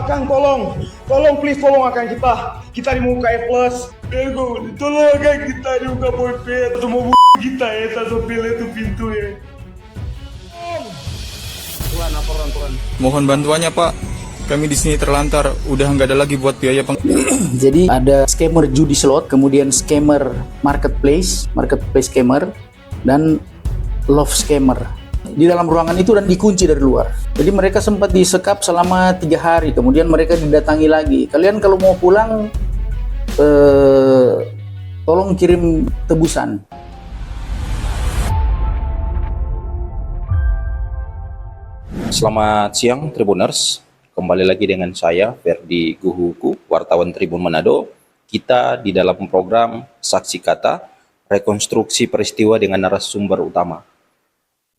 Akang tolong please tolong Akang kita di muka E plus. Bego, tolong Akang kita di muka boypet. Atau mau kita ya, atau pilih itu pintu ya. Mohon bantuannya Pak. Kami di sini terlantar, udah nggak ada lagi buat biaya Jadi ada scammer judi slot, kemudian scammer marketplace scammer, dan love scammer di dalam ruangan itu dan dikunci dari luar. Jadi mereka sempat disekap selama 3 hari, kemudian mereka didatangi lagi. Kalian kalau mau pulang, tolong kirim tebusan. Selamat siang Tribuners, kembali lagi dengan saya Ferdi Guhuku, wartawan Tribun Manado. Kita di dalam program Saksi Kata, rekonstruksi peristiwa dengan narasumber utama.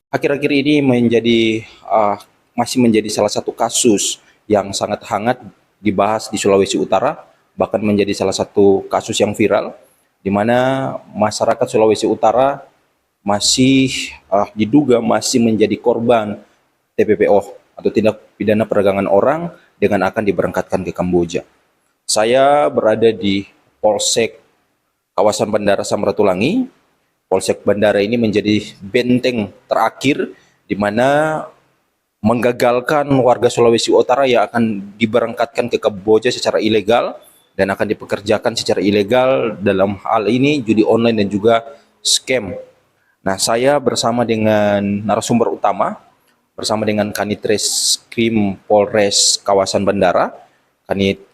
Akhir-akhir ini masih menjadi salah satu kasus yang sangat hangat dibahas di Sulawesi Utara, bahkan menjadi salah satu kasus yang viral, di mana masyarakat Sulawesi Utara diduga masih menjadi korban TPPO atau tindak pidana perdagangan orang dengan akan diberangkatkan ke Kamboja. Saya berada di Polsek kawasan Bandara Samratulangi. Polsek Bandara ini menjadi benteng terakhir di mana menggagalkan warga Sulawesi Utara yang akan diberangkatkan ke Kamboja secara ilegal dan akan dipekerjakan secara ilegal, dalam hal ini judi online dan juga scam. Nah, saya bersama dengan narasumber utama, bersama dengan Kanit Reskrim Polres kawasan Bandara, Kanit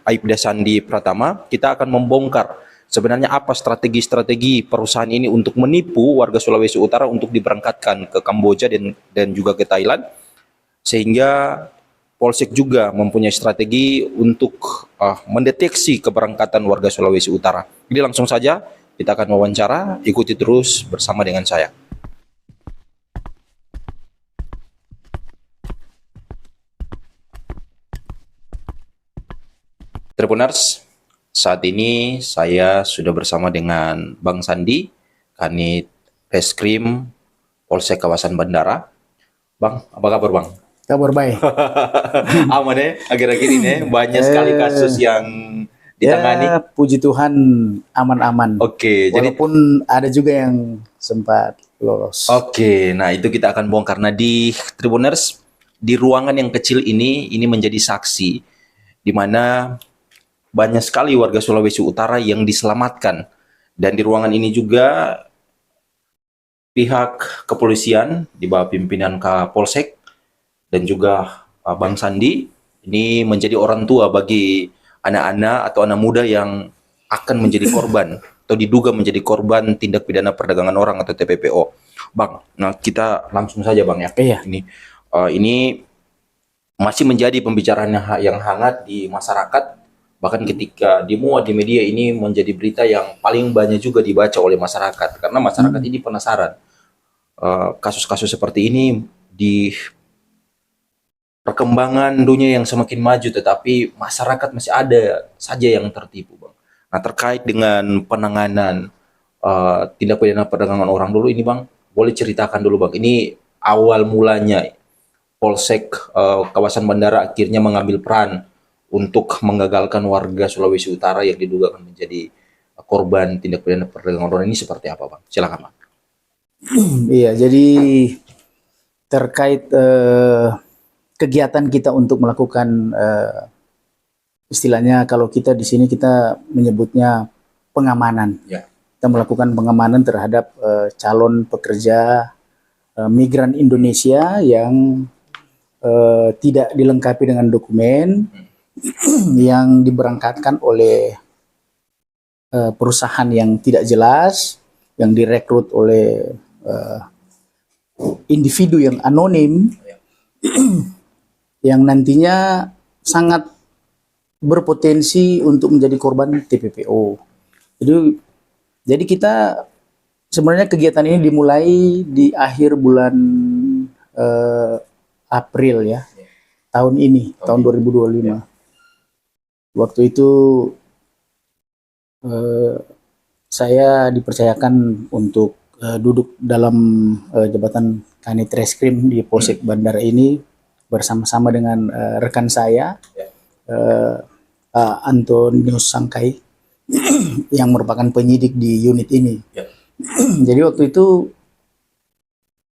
Aibda Sandi Pratama. Kita akan membongkar sebenarnya apa strategi-strategi perusahaan ini untuk menipu warga Sulawesi Utara untuk diberangkatkan ke Kamboja dan juga ke Thailand, sehingga Polsek juga mempunyai strategi untuk mendeteksi keberangkatan warga Sulawesi Utara. Jadi langsung saja kita akan wawancara, ikuti terus bersama dengan saya. Tribuners, saat ini saya sudah bersama dengan Bang Sandi, Kanit Reskrim Polsek kawasan Bandara. Bang, apa kabar Bang? Kabar baik. Aman ya, akhir-akhir ini banyak sekali kasus yang ditangani. Ya, puji Tuhan aman-aman. Oke, walaupun ada juga yang sempat lolos. Oke, nah itu kita akan bongkar. Nah di Tribuners, di ruangan yang kecil ini menjadi saksi di mana banyak sekali warga Sulawesi Utara yang diselamatkan. Dan di ruangan ini juga pihak kepolisian di bawah pimpinan Kapolsek dan juga Bang Sandi ini menjadi orang tua bagi anak-anak atau anak muda yang akan menjadi korban atau diduga menjadi korban tindak pidana perdagangan orang atau TPPO. Bang, nah kita langsung saja Bang ya. Iya. Ini masih menjadi pembicaraan yang hangat di masyarakat. Bahkan ketika dimuat di media ini menjadi berita yang paling banyak juga dibaca oleh masyarakat. Karena masyarakat ini penasaran. Kasus-kasus seperti ini di perkembangan dunia yang semakin maju, tetapi masyarakat masih ada saja yang tertipu, Bang. Nah, terkait dengan penanganan tindak pidana perdagangan orang dulu ini, Bang, boleh ceritakan dulu, Bang. Ini awal mulanya Polsek kawasan Bandara akhirnya mengambil peran untuk menggagalkan warga Sulawesi Utara yang diduga akan menjadi korban tindak pidana perdagangan orang ini seperti apa, Bang? Silakan, Bang. Iya, jadi terkait kegiatan kita untuk melakukan istilahnya kalau kita di sini kita menyebutnya pengamanan. Ya. Kita melakukan pengamanan terhadap calon pekerja migran Indonesia yang tidak dilengkapi dengan dokumen, yang diberangkatkan oleh perusahaan yang tidak jelas, yang direkrut oleh individu yang anonim, yang nantinya sangat berpotensi untuk menjadi korban TPPO. Jadi kita sebenarnya kegiatan ini dimulai di akhir bulan April ya, tahun ini, tahun 2025. Waktu itu saya dipercayakan untuk duduk dalam jabatan Kanit Reskrim di Polsek Bandara ini bersama-sama dengan rekan saya Antonius Sangkai yang merupakan penyidik di unit ini. Jadi waktu itu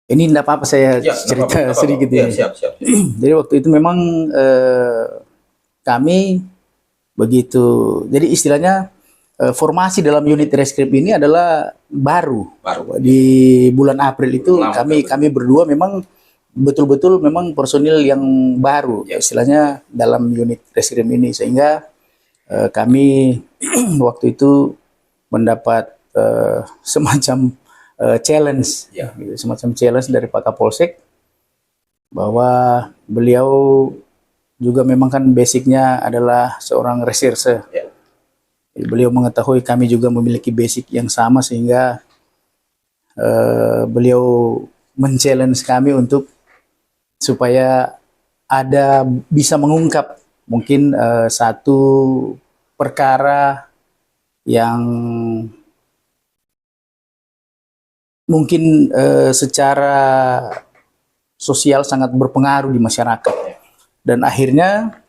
ini tidak apa-apa saya cerita sedikit ini. Siap. Jadi waktu itu memang kami begitu. Jadi istilahnya formasi dalam unit reskrim ini adalah baru. Di bulan April itu kami berdua memang betul-betul memang personil yang baru istilahnya dalam unit reskrim ini, sehingga kami waktu itu mendapat semacam challenge dari Pak Kapolsek, bahwa beliau juga memang kan basicnya adalah seorang reserse. Beliau mengetahui kami juga memiliki basic yang sama, sehingga beliau men-challenge kami untuk supaya bisa mengungkap mungkin satu perkara yang mungkin secara sosial sangat berpengaruh di masyarakat. Dan akhirnya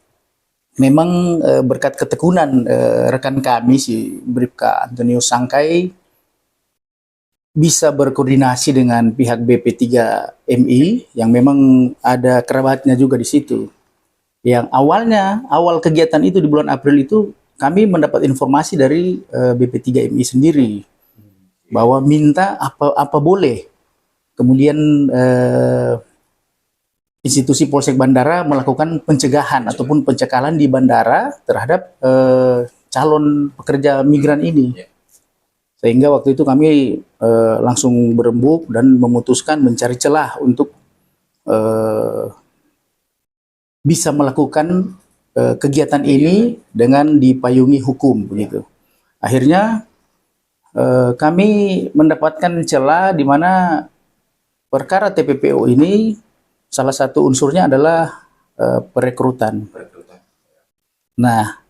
memang berkat ketekunan rekan kami si Bribka Antonius Sangkai bisa berkoordinasi dengan pihak BP3MI yang memang ada kerabatnya juga di situ. Yang awal kegiatan itu di bulan April itu kami mendapat informasi dari BP3MI sendiri bahwa minta apa boleh. Kemudian institusi Polsek Bandara melakukan pencegahan ataupun pencekalan di bandara terhadap calon pekerja migran ini. Sehingga waktu itu kami langsung berembuk dan memutuskan mencari celah untuk bisa melakukan kegiatan ini dengan dipayungi hukum begitu. Akhirnya kami mendapatkan celah di mana perkara TPPO ini salah satu unsurnya adalah perekrutan. Nah,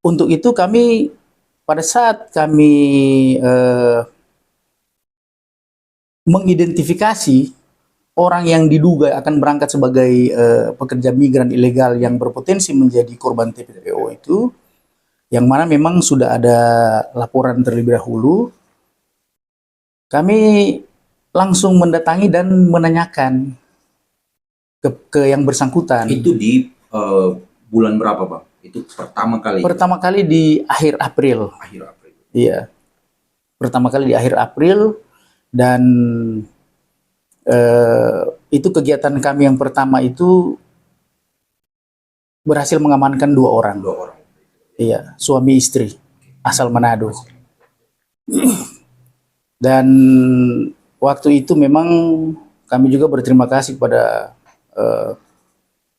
untuk itu kami pada saat kami mengidentifikasi orang yang diduga akan berangkat sebagai pekerja migran ilegal yang berpotensi menjadi korban TPPO itu, yang mana memang sudah ada laporan terlebih dahulu, kami langsung mendatangi dan menanyakan ke yang bersangkutan. Itu di bulan berapa, Pak? Itu pertama kali? Pertama kali di akhir April. Iya. Pertama kali di akhir April, dan itu kegiatan kami yang pertama itu berhasil mengamankan 2 orang. Iya, suami istri asal Manado. Dan waktu itu memang kami juga berterima kasih kepada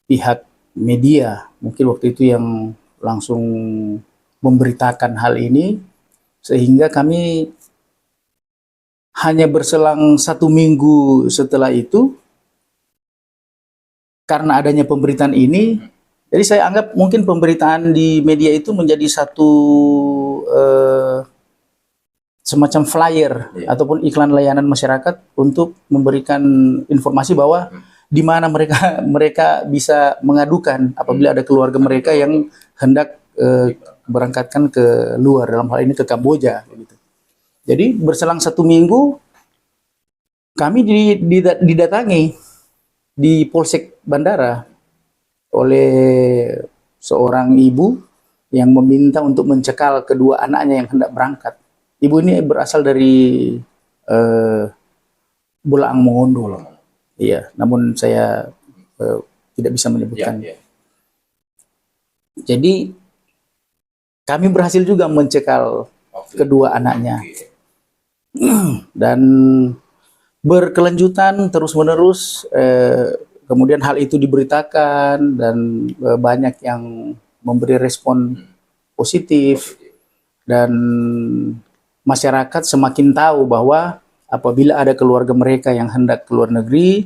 pihak media, mungkin waktu itu yang langsung memberitakan hal ini, sehingga kami hanya berselang 1 minggu setelah itu, karena adanya pemberitaan ini, jadi saya anggap mungkin pemberitaan di media itu menjadi satu semacam flyer ataupun iklan layanan masyarakat untuk memberikan informasi bahwa di mana mereka bisa mengadukan apabila ada keluarga mereka yang hendak berangkatkan ke luar, dalam hal ini ke Kamboja. Gitu. Jadi berselang 1 minggu kami didatangi di Polsek Bandara oleh seorang ibu yang meminta untuk mencekal kedua anaknya yang hendak berangkat. Ibu ini berasal dari Bulaang Mongondo. Iya, namun saya tidak bisa menyebutkan. Jadi kami berhasil juga mencekal kedua anaknya. Dan berkelanjutan terus-menerus, kemudian hal itu diberitakan dan banyak yang memberi respon positif, dan masyarakat semakin tahu bahwa apabila ada keluarga mereka yang hendak ke luar negeri,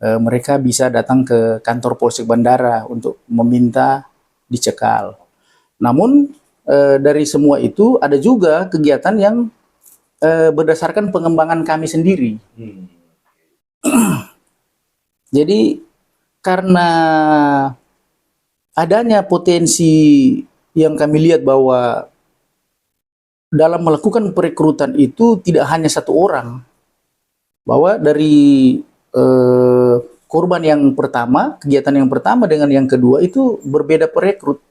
mereka bisa datang ke kantor Polsek Bandara untuk meminta dicekal. Namun dari semua itu ada juga kegiatan yang berdasarkan pengembangan kami sendiri. Jadi karena adanya potensi yang kami lihat bahwa dalam melakukan perekrutan itu tidak hanya satu orang, bahwa dari korban yang pertama, kegiatan yang pertama dengan yang kedua itu berbeda perekrut.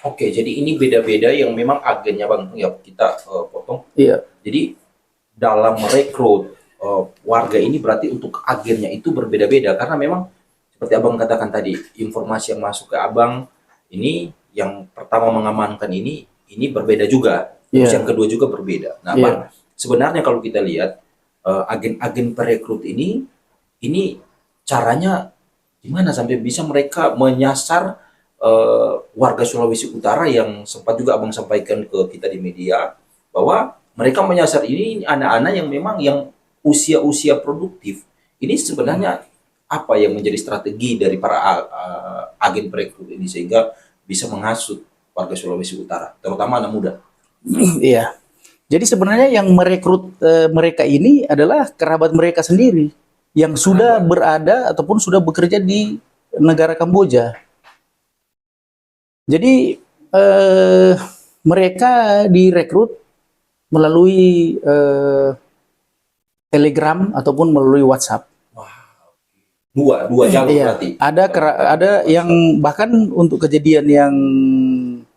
Oke, jadi ini beda-beda yang memang agennya Bang, ya kita potong. Iya. Jadi dalam merekrut warga ini berarti untuk agennya itu berbeda-beda karena memang seperti Abang katakan tadi, informasi yang masuk ke Abang ini yang pertama mengamankan ini berbeda juga. Terus Iya. yang kedua juga berbeda. Nah, Iya. Bang, sebenarnya kalau kita lihat agen-agen perekrut ini caranya gimana sampai bisa mereka menyasar warga Sulawesi Utara yang sempat juga Abang sampaikan ke kita di media bahwa mereka menyasar ini anak-anak yang memang yang usia-usia produktif. Ini sebenarnya apa yang menjadi strategi dari para agen perekrut ini sehingga bisa menghasut warga Sulawesi Utara, terutama anak muda. Iya. Jadi sebenarnya yang merekrut mereka ini adalah kerabat mereka sendiri yang sudah berada ataupun sudah bekerja di negara Kamboja. Jadi mereka direkrut melalui Telegram ataupun melalui WhatsApp. Dua jalur Iya, berarti. ada yang bahkan untuk kejadian yang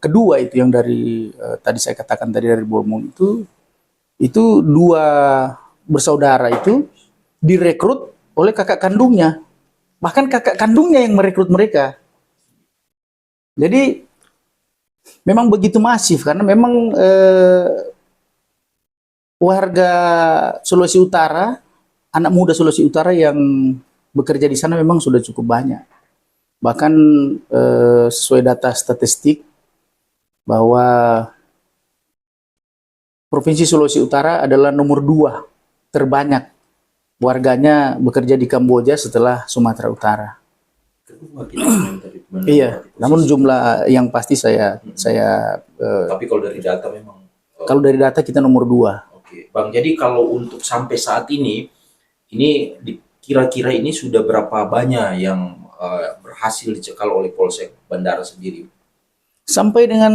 kedua itu yang dari tadi saya katakan tadi dari Bormon itu dua bersaudara itu direkrut oleh kakak kandungnya, bahkan kakak kandungnya yang merekrut mereka. Jadi memang begitu masif karena memang warga Sulawesi Utara, anak muda Sulawesi Utara yang bekerja di sana memang sudah cukup banyak. Bahkan sesuai data statistik bahwa Provinsi Sulawesi Utara adalah nomor 2 terbanyak warganya bekerja di Kamboja setelah Sumatera Utara. Kedua kita Iya, namun jumlah yang pasti saya tapi kalau dari data memang kalau dari data kita nomor 2. oke. Bang, jadi kalau untuk sampai saat ini kira-kira ini sudah berapa banyak yang berhasil dicekal oleh Polsek Bandara sendiri? Sampai dengan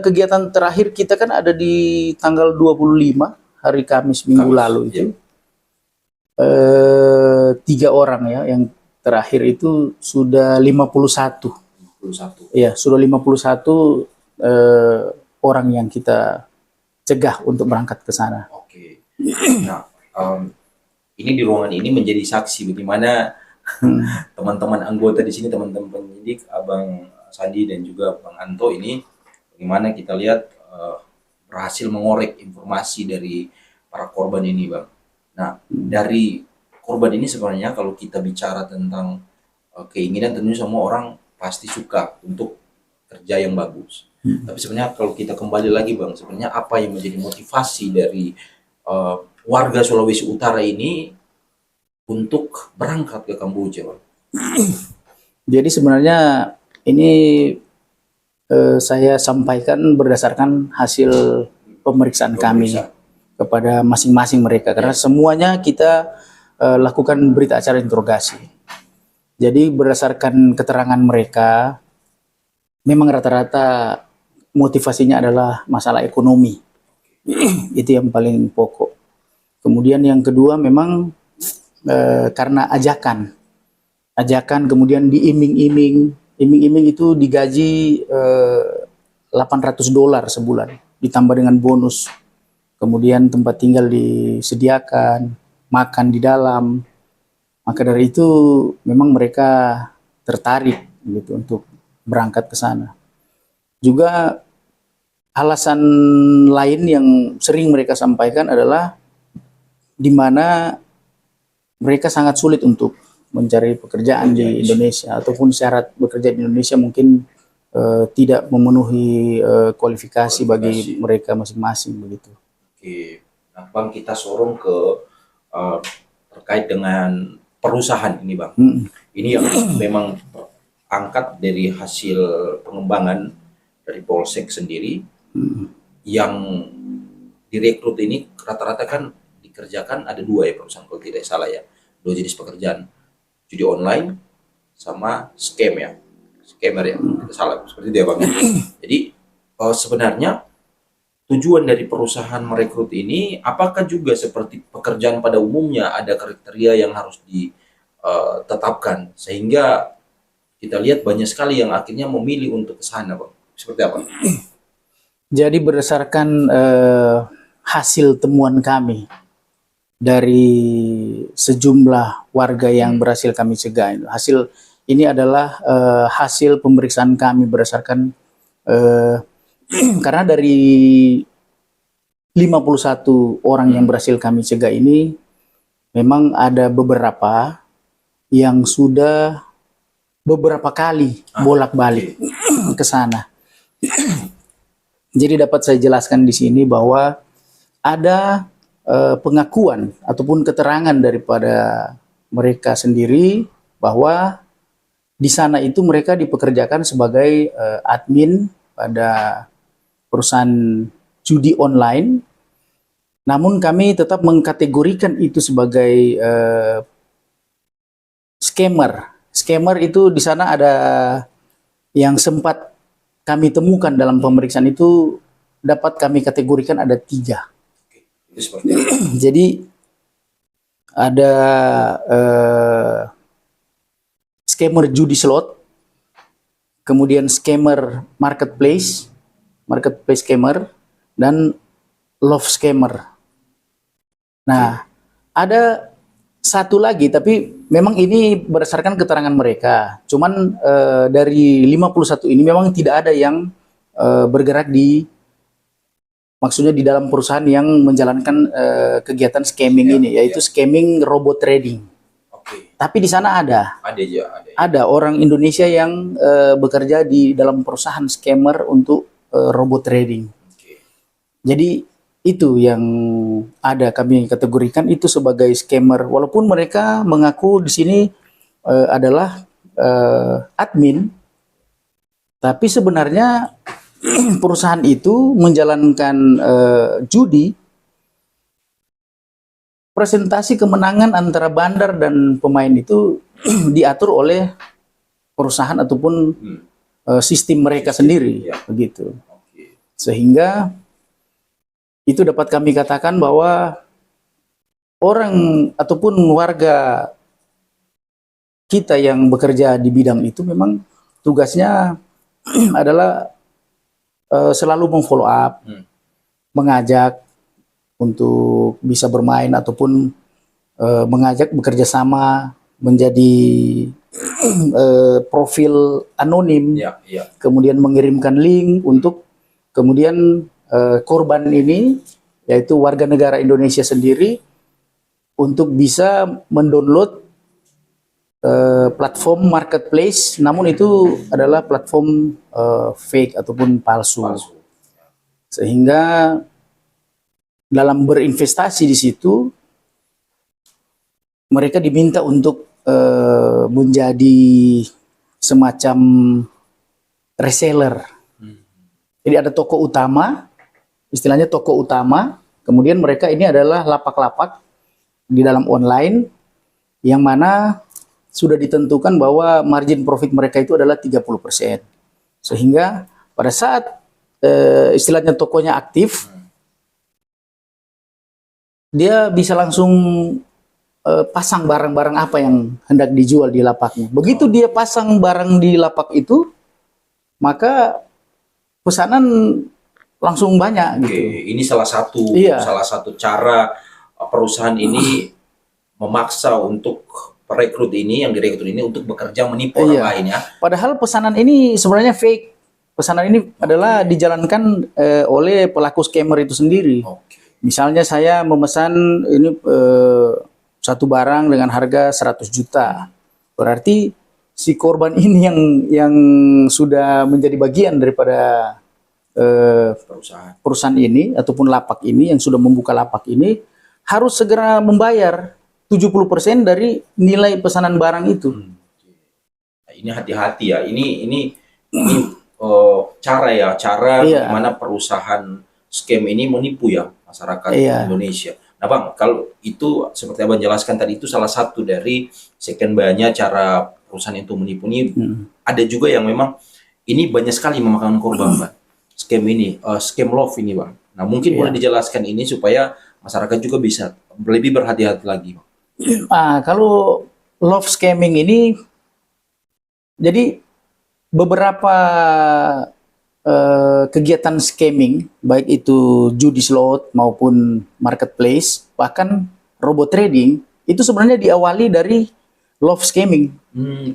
kegiatan terakhir kita kan ada di tanggal 25 hari Kamis minggu lalu itu. 3 orang ya, yang terakhir itu sudah 51. 51. Iya, sudah 51 orang yang kita cegah untuk berangkat ke sana. Oke. Nah, ini di ruangan ini menjadi saksi bagaimana teman-teman anggota di sini, teman-teman penyidik, Abang Sandi dan juga Bang Anto ini, bagaimana kita lihat berhasil mengorek informasi dari para korban ini, Bang. Nah, dari korban ini sebenarnya kalau kita bicara tentang keinginan, tentunya semua orang pasti suka untuk kerja yang bagus. Tapi sebenarnya kalau kita kembali lagi, Bang, sebenarnya apa yang menjadi motivasi dari warga Sulawesi Utara ini untuk berangkat ke Kamboja, Bang? Jadi sebenarnya ini saya sampaikan berdasarkan hasil pemeriksaan kami kepada masing-masing mereka, karena semuanya kita lakukan berita acara interogasi. Jadi berdasarkan keterangan mereka, memang rata-rata motivasinya adalah masalah ekonomi. Itu yang paling pokok. Kemudian yang kedua memang karena ajakan kemudian diiming-iming itu digaji $800 sebulan ditambah dengan bonus, kemudian tempat tinggal disediakan, makan di dalam. Maka dari itu memang mereka tertarik gitu untuk berangkat ke sana. Juga alasan lain yang sering mereka sampaikan adalah di mana mereka sangat sulit untuk mencari pekerjaan di Indonesia, ataupun syarat bekerja di Indonesia mungkin tidak memenuhi kualifikasi bagi mereka masing-masing begitu. Oke, nah Bang, kita sorong ke terkait dengan perusahaan ini, Bang. Ini yang memang angkat dari hasil pengembangan dari Polsek sendiri, yang direkrut ini rata-rata kan dikerjakan ada 2 ya perusahaan kalau tidak salah ya, 2 jenis pekerjaan, judi online sama scam ya, scammer ya, tidak salah seperti itu ya Bang. Jadi sebenarnya tujuan dari perusahaan merekrut ini apakah juga seperti pekerjaan pada umumnya ada kriteria yang harus ditetapkan sehingga kita lihat banyak sekali yang akhirnya memilih untuk ke sana Bang. Seperti apa? Jadi berdasarkan hasil temuan kami dari sejumlah warga yang berhasil kami cegah, hasil ini adalah hasil pemeriksaan kami berdasarkan karena dari 51 orang yang berhasil kami cegah ini memang ada beberapa yang sudah beberapa kali bolak-balik ke sana. Jadi dapat saya jelaskan di sini bahwa ada pengakuan ataupun keterangan daripada mereka sendiri bahwa di sana itu mereka dipekerjakan sebagai admin pada perusahaan judi online. Namun kami tetap mengkategorikan itu sebagai scammer. Scammer itu di sana ada yang sempat kami temukan dalam pemeriksaan itu dapat kami kategorikan ada 3. Jadi ada scammer judi slot, kemudian scammer marketplace scammer, dan love scammer. Nah, ada satu lagi, tapi memang ini berdasarkan keterangan mereka. Cuman dari 51 ini memang tidak ada yang bergerak maksudnya di dalam perusahaan yang menjalankan kegiatan scamming ini, yaitu scamming robot trading. Tapi di sana ada orang Indonesia yang bekerja di dalam perusahaan scammer untuk robot trading. Jadi itu yang ada kami kategorikan itu sebagai scammer, walaupun mereka mengaku di sini adalah admin, tapi sebenarnya perusahaan itu menjalankan judi. Presentasi kemenangan antara bandar dan pemain itu diatur oleh perusahaan ataupun sistem mereka sendiri, begitu. Sehingga itu dapat kami katakan bahwa orang ataupun warga kita yang bekerja di bidang itu memang tugasnya adalah selalu memfollow up, mengajak untuk bisa bermain ataupun mengajak bekerja sama menjadi profil anonim, kemudian mengirimkan link untuk kemudian korban ini, yaitu warga negara Indonesia sendiri, untuk bisa mendownload platform marketplace, namun itu adalah platform fake ataupun palsu. Sehingga dalam berinvestasi di situ, mereka diminta untuk menjadi semacam reseller. Jadi ada toko utama, istilahnya toko utama, kemudian mereka ini adalah lapak-lapak di dalam online, yang mana sudah ditentukan bahwa margin profit mereka itu adalah 30%. Sehingga pada saat istilahnya tokonya aktif, dia bisa langsung pasang barang-barang apa yang hendak dijual di lapaknya. Begitu dia pasang barang di lapak itu, maka pesanan langsung banyak gitu. Ini salah satu cara perusahaan ini memaksa untuk perekrut ini, yang direkrut ini untuk bekerja menipu orang lain ya. Padahal pesanan ini sebenarnya fake. Pesanan ini adalah dijalankan oleh pelaku scammer itu sendiri. Misalnya saya memesan ini satu barang dengan harga 100 juta. Berarti si korban ini yang sudah menjadi bagian daripada perusahaan ini ataupun lapak ini, yang sudah membuka lapak ini, harus segera membayar 70% dari nilai pesanan barang itu. Ini hati-hati ya. Ini cara bagaimana perusahaan scam ini menipu ya masyarakat Indonesia. Nah Bang, kalau itu seperti Abang jelaskan tadi, itu salah satu dari sekian banyak cara perusahaan itu menipu-nipu. Ada juga yang memang ini banyak sekali memakan korban, Bang. Scam ini, scam love ini, Bang. Nah, mungkin boleh dijelaskan ini supaya masyarakat juga bisa lebih berhati-hati lagi, Bang. Kalau love scamming ini, jadi beberapa kegiatan scamming, baik itu judi slot maupun marketplace, bahkan robot trading, itu sebenarnya diawali dari love scamming.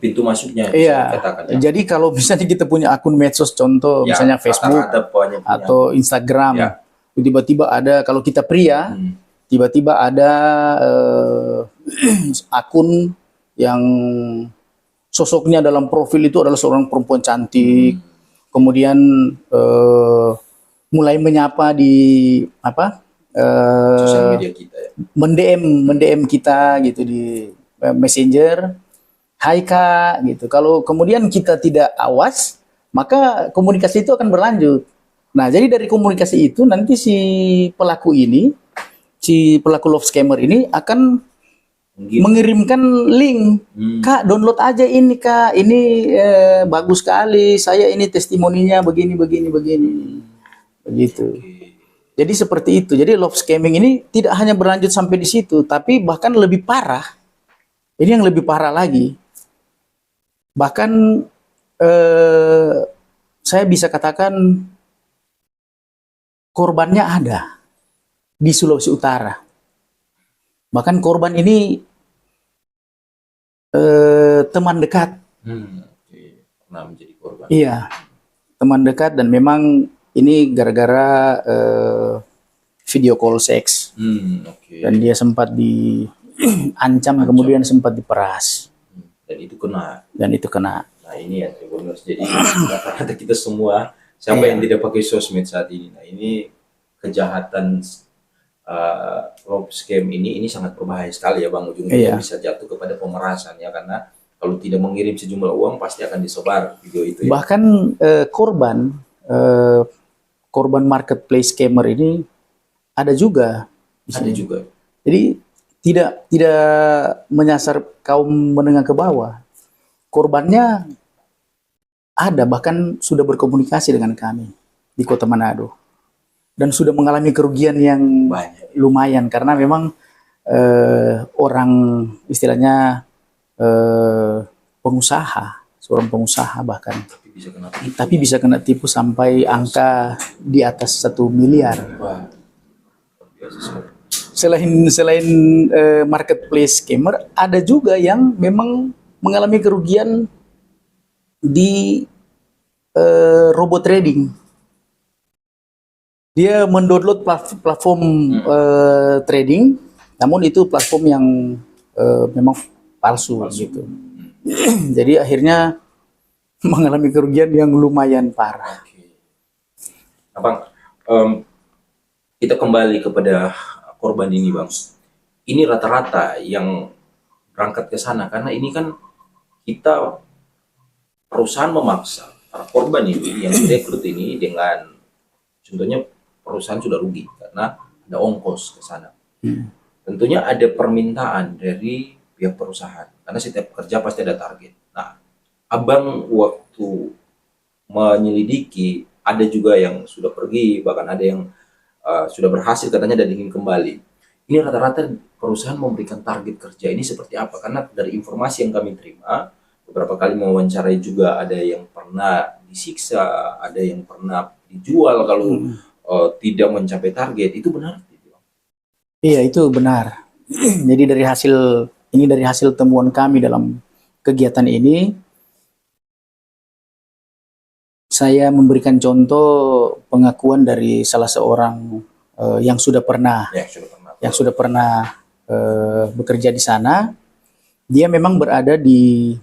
Pintu masuknya Iya. katakan, ya. Jadi kalau misalnya kita punya akun medsos, contoh Ya, misalnya Facebook rata-rata banyak punya. atau Instagram, Ya. tiba-tiba ada, kalau kita pria, tiba-tiba ada akun yang sosoknya dalam profil itu adalah seorang perempuan cantik, kemudian mulai menyapa di Sosial media kita, ya. mendm kita gitu di Messenger, hai kak gitu. Kalau kemudian kita tidak awas, maka komunikasi itu akan berlanjut. Nah, jadi dari komunikasi itu nanti si pelaku love scammer ini akan mengirimkan link, kak download aja ini kak, ini bagus sekali, saya ini testimoninya begini, begitu. Jadi seperti itu. Jadi love scamming ini tidak hanya berlanjut sampai di situ, tapi bahkan lebih parah. Ini yang lebih parah lagi. Bahkan saya bisa katakan korbannya ada di Sulawesi Utara. Bahkan korban ini teman dekat. Pernah menjadi korban. Iya, teman dekat, dan memang ini gara-gara video call seks. Dan dia sempat diancam, kemudian sempat diperas. Dan itu kena. Nah, ini ya, Tribuners. Jadi rata-rata kita semua, siapa yang tidak pakai sosmed saat ini, nah ini kejahatan love scam ini sangat berbahaya sekali ya, Bang. Ujungnya bisa jatuh kepada pemerasan ya, karena kalau tidak mengirim sejumlah uang pasti akan disebar video itu ya. Bahkan korban marketplace scammer ini ada juga. Ada juga. Jadi tidak menyasar kaum menengah ke bawah. Korbannya ada, bahkan sudah berkomunikasi dengan kami di Kota Manado dan sudah mengalami kerugian yang Banyak. lumayan, karena memang orang istilahnya seorang pengusaha bahkan, tapi bisa kena tipu sampai angka di atas 1 miliar. Wah, biasa sekali. Selain marketplace scammer, ada juga yang memang mengalami kerugian di robot trading. Dia mendownload platform trading, namun itu platform yang memang palsu. Gitu. Jadi akhirnya mengalami kerugian yang lumayan parah. Nah, Bang, kita kembali kepada korban ini, Bang. Ini rata-rata yang berangkat ke sana, karena ini kan kita perusahaan memaksa para korban ini yang direkrut ini, dengan contohnya perusahaan sudah rugi karena ada ongkos ke sana. Tentunya ada permintaan dari pihak perusahaan, karena setiap kerja pasti ada target. Nah, Abang waktu menyelidiki, ada juga yang sudah pergi, bahkan ada yang sudah berhasil katanya dan ingin kembali. Ini rata-rata perusahaan memberikan target kerja ini seperti apa? Karena dari informasi yang kami terima, beberapa kali mewawancarai juga, ada yang pernah disiksa, ada yang pernah dijual kalau tidak mencapai target. Itu benar? Iya, itu benar. Jadi dari hasil temuan kami dalam kegiatan ini, saya memberikan contoh pengakuan dari salah seorang yang sudah pernah bekerja di sana. Dia memang berada di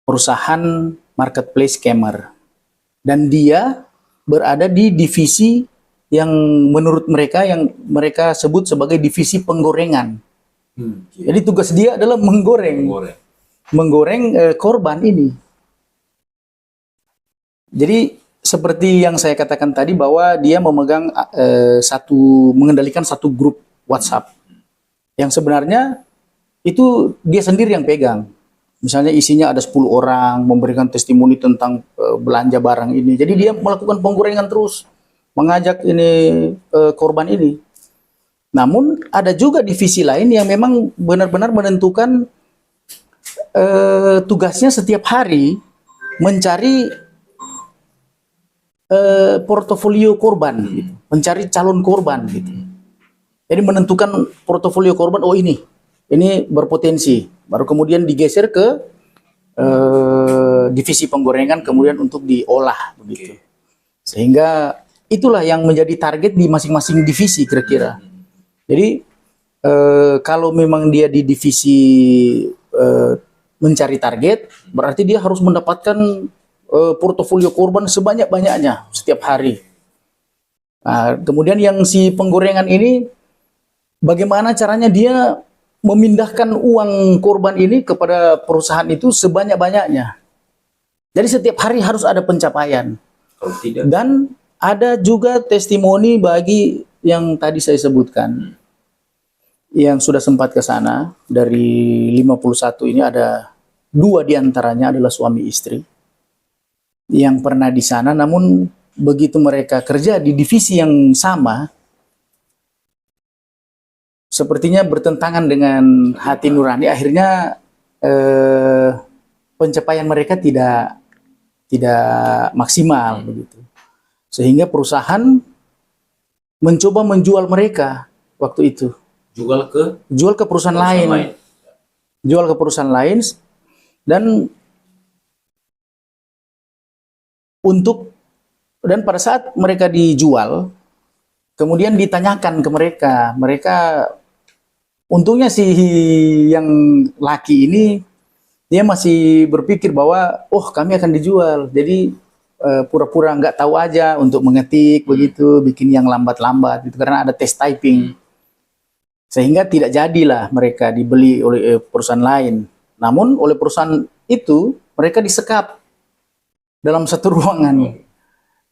perusahaan marketplace scammer, dan dia berada di divisi yang menurut mereka, yang mereka sebut sebagai divisi penggorengan. Jadi tugas dia adalah menggoreng korban ini. Jadi seperti yang saya katakan tadi, bahwa dia memegang mengendalikan satu grup WhatsApp yang sebenarnya itu dia sendiri yang pegang. Misalnya isinya ada 10 orang memberikan testimoni tentang belanja barang ini. Jadi dia melakukan penggorengan terus, mengajak ini korban ini. Namun ada juga divisi lain yang memang benar-benar menentukan tugasnya setiap hari mencari portofolio korban, gitu. Mencari calon korban gitu. Jadi menentukan portofolio korban, oh ini berpotensi, baru kemudian digeser ke divisi penggorengan kemudian untuk diolah begitu. Sehingga itulah yang menjadi target di masing-masing divisi kira-kira. Jadi kalau memang dia di divisi mencari target, berarti dia harus mendapatkan portofolio korban sebanyak-banyaknya setiap hari. Nah, kemudian yang si penggorengan ini bagaimana caranya dia memindahkan uang korban ini kepada perusahaan itu sebanyak-banyaknya. Jadi setiap hari harus ada pencapaian. Kalau tidak, Dan ada juga testimoni bagi yang tadi saya sebutkan, yang sudah sempat ke sana. Dari 51 ini ada 2 diantaranya adalah suami istri yang pernah di sana, namun begitu mereka kerja di divisi yang sama, sepertinya bertentangan dengan hati nurani. Akhirnya pencapaian mereka tidak maksimal begitu, sehingga perusahaan mencoba menjual mereka waktu itu, jual ke perusahaan lain, jual ke perusahaan lain. Dan pada saat mereka dijual, kemudian ditanyakan ke mereka untungnya si yang laki ini dia masih berpikir bahwa kami akan dijual, jadi pura-pura nggak tahu aja untuk mengetik begitu, bikin yang lambat-lambat gitu, karena ada tes typing, sehingga tidak jadilah mereka dibeli oleh perusahaan lain. Namun oleh perusahaan itu mereka disekap dalam satu ruangan,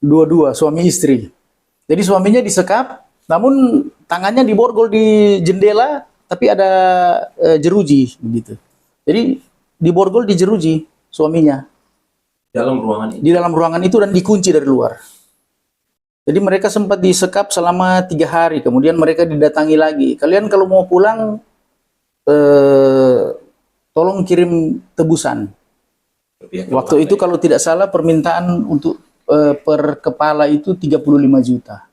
dua-dua suami istri. Jadi suaminya disekap, namun tangannya diborgol di jendela, tapi ada jeruji begitu. Jadi diborgol di jeruji suaminya. dalam ruangan ini. Di dalam ruangan itu dan dikunci dari luar. Jadi mereka sempat disekap selama 3 hari. Kemudian mereka didatangi lagi. Kalian kalau mau pulang, tolong kirim tebusan. Waktu itu kalau tidak salah permintaan untuk per kepala itu 35 juta.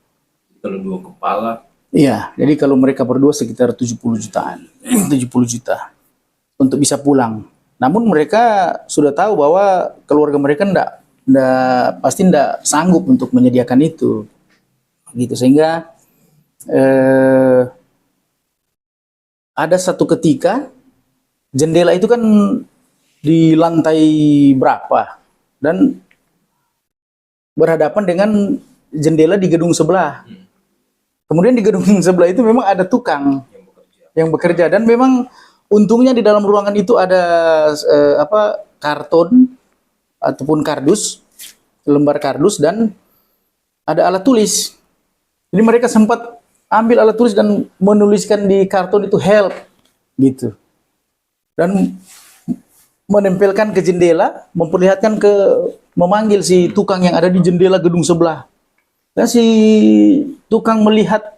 Kalau 2 kepala. Iya, jadi kalau mereka berdua sekitar 70 jutaan. 70 juta untuk bisa pulang. Namun mereka sudah tahu bahwa keluarga mereka pasti tidak sanggup untuk menyediakan itu. Gitu, sehingga ada satu ketika jendela itu kan di lantai berapa dan berhadapan dengan jendela di gedung sebelah. Kemudian di gedung sebelah itu memang ada tukang yang bekerja dan memang untungnya di dalam ruangan itu ada karton ataupun kardus, lembar kardus dan ada alat tulis. Jadi mereka sempat ambil alat tulis dan menuliskan di karton itu help gitu. Dan menempelkan ke jendela, memanggil si tukang yang ada di jendela gedung sebelah. Dan si tukang melihat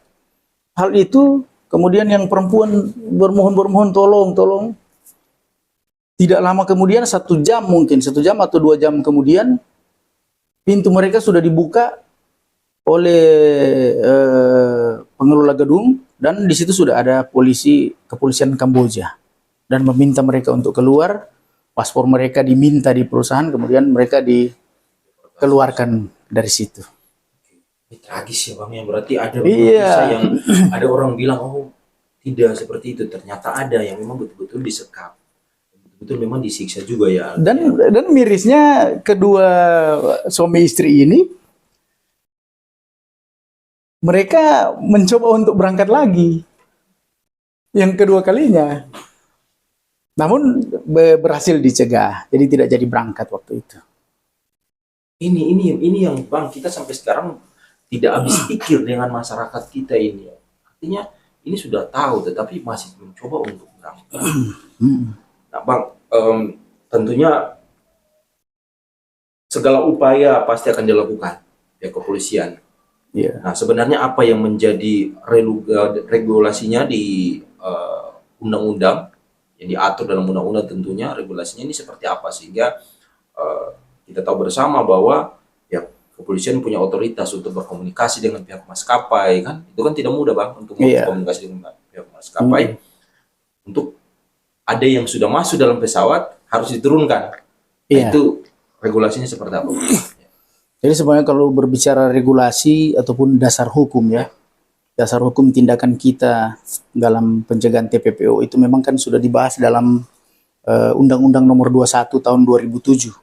hal itu, kemudian yang perempuan bermohon tolong. Tidak lama kemudian, 1 jam atau 2 jam kemudian, pintu mereka sudah dibuka oleh pengelola gedung dan di situ sudah ada kepolisian Kamboja dan meminta mereka untuk keluar. Paspor mereka diminta di perusahaan, kemudian mereka dikeluarkan dari situ. Ini tragis ya Bang ya, berarti ada kisah yang ada orang bilang tidak seperti itu, ternyata ada yang memang betul-betul disekap, betul-betul memang disiksa juga ya. Dan mirisnya kedua suami istri ini mereka mencoba untuk berangkat lagi yang kedua kalinya, namun berhasil dicegah, jadi tidak jadi berangkat waktu itu. Ini yang Bang, kita sampai sekarang tidak habis pikir dengan masyarakat kita ini. Artinya ini sudah tahu tetapi masih mencoba untuk berangkat. Nah, Bang, tentunya segala upaya pasti akan dilakukan pihak kepolisian. Iya. Nah, sebenarnya apa yang menjadi regulasinya di undang-undang yang diatur dalam undang-undang, tentunya regulasinya ini seperti apa sehingga kita tahu bersama bahwa ya kepolisian punya otoritas untuk berkomunikasi dengan pihak maskapai, kan itu kan tidak mudah, Bang, untuk berkomunikasi dengan pihak maskapai untuk ada yang sudah masuk dalam pesawat harus diturunkan. Nah, itu regulasinya seperti apa? Jadi sebenarnya kalau berbicara regulasi ataupun dasar hukum ya, dasar hukum tindakan kita dalam pencegahan TPPO itu memang kan sudah dibahas dalam Undang-Undang Nomor 21 Tahun 2007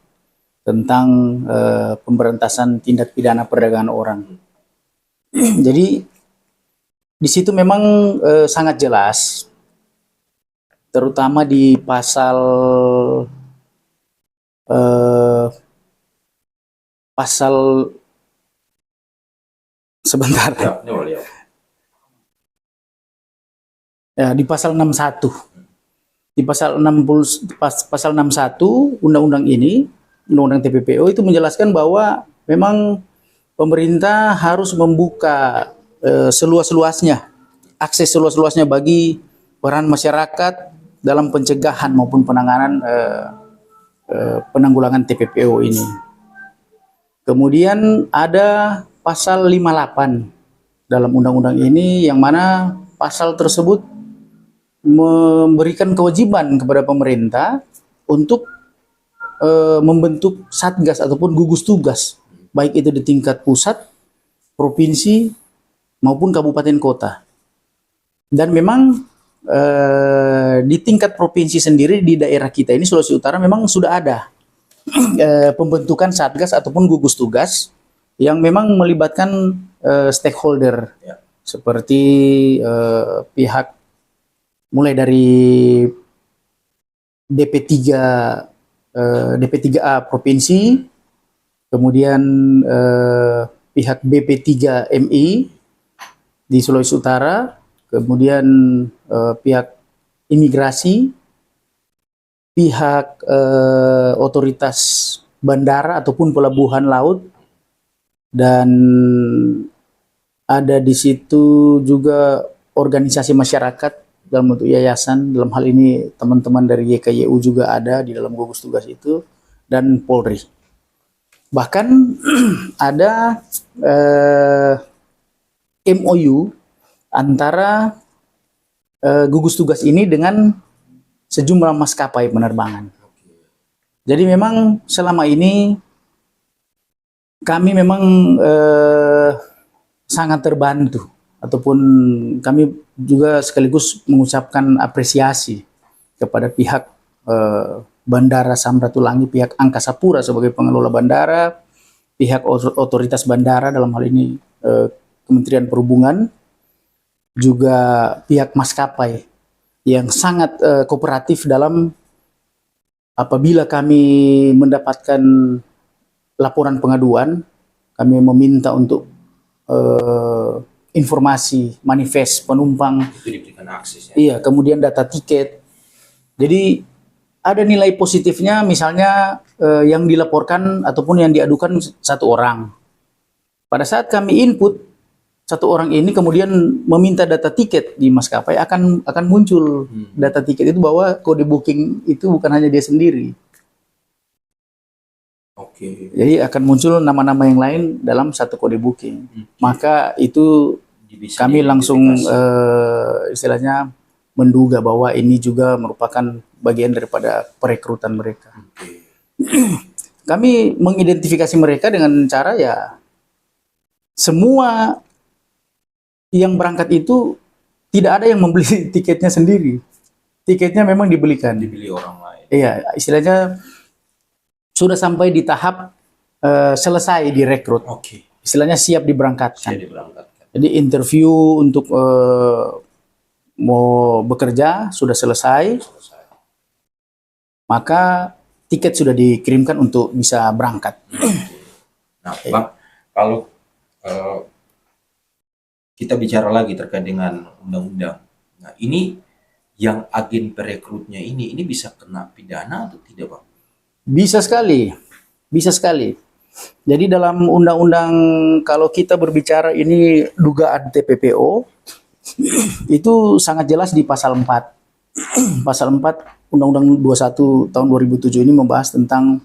tentang pemberantasan tindak pidana perdagangan orang. Jadi di situ memang sangat jelas, terutama di pasal sebentar. Ya, di pasal 61. Di pasal 61 undang-undang ini, undang-undang TPPO itu menjelaskan bahwa memang pemerintah harus membuka seluas-luasnya, akses seluas-luasnya bagi peran masyarakat dalam pencegahan maupun penanganan penanggulangan TPPO ini. Kemudian ada pasal 58 dalam undang-undang ini yang mana pasal tersebut memberikan kewajiban kepada pemerintah untuk membentuk satgas ataupun gugus tugas, baik itu di tingkat pusat, provinsi maupun kabupaten kota. Dan memang di tingkat provinsi sendiri di daerah kita ini Sulawesi Utara memang sudah ada pembentukan satgas ataupun gugus tugas yang memang melibatkan stakeholder seperti pihak mulai dari DP3A provinsi, kemudian pihak BP3MI di Sulawesi Utara, kemudian pihak imigrasi, pihak otoritas bandara ataupun pelabuhan laut, dan ada di situ juga organisasi masyarakat dalam bentuk yayasan, dalam hal ini teman-teman dari YKYU juga ada di dalam gugus tugas itu, dan Polri. Bahkan ada MOU antara gugus tugas ini dengan sejumlah maskapai penerbangan. Jadi memang selama ini kami memang sangat terbantu, ataupun kami juga sekaligus mengucapkan apresiasi kepada pihak Bandara Samratulangi, pihak Angkasa Pura sebagai pengelola bandara, pihak otoritas bandara dalam hal ini Kementerian Perhubungan, juga pihak maskapai yang sangat kooperatif dalam apabila kami mendapatkan laporan pengaduan, kami meminta untuk informasi manifest penumpang, itu diberikan akses ya. Iya, kemudian data tiket. Jadi ada nilai positifnya, misalnya yang dilaporkan ataupun yang diadukan satu orang. Pada saat kami input, satu orang ini kemudian meminta data tiket di maskapai, akan muncul data tiket itu bahwa kode booking itu bukan hanya dia sendiri. Jadi akan muncul nama-nama yang lain dalam satu kode booking. Maka itu kami langsung istilahnya menduga bahwa ini juga merupakan bagian daripada perekrutan mereka. Kami mengidentifikasi mereka dengan cara ya, semua yang berangkat itu tidak ada yang membeli tiketnya sendiri. Tiketnya memang dibelikan. Dibeli orang lain. Iya, istilahnya sudah sampai di tahap selesai direkrut. Istilahnya siap diberangkatkan. Jadi interview untuk mau bekerja sudah selesai. Maka tiket sudah dikirimkan untuk bisa berangkat. Nah, Bang, kalau kita bicara lagi terkait dengan undang-undang. Nah, ini yang agen perekrutnya ini bisa kena pidana atau tidak, Bang? Bisa sekali, bisa sekali. Jadi dalam undang-undang kalau kita berbicara ini dugaan TPPO itu sangat jelas di pasal 4. Pasal 4 Undang-Undang 21 tahun 2007 ini membahas tentang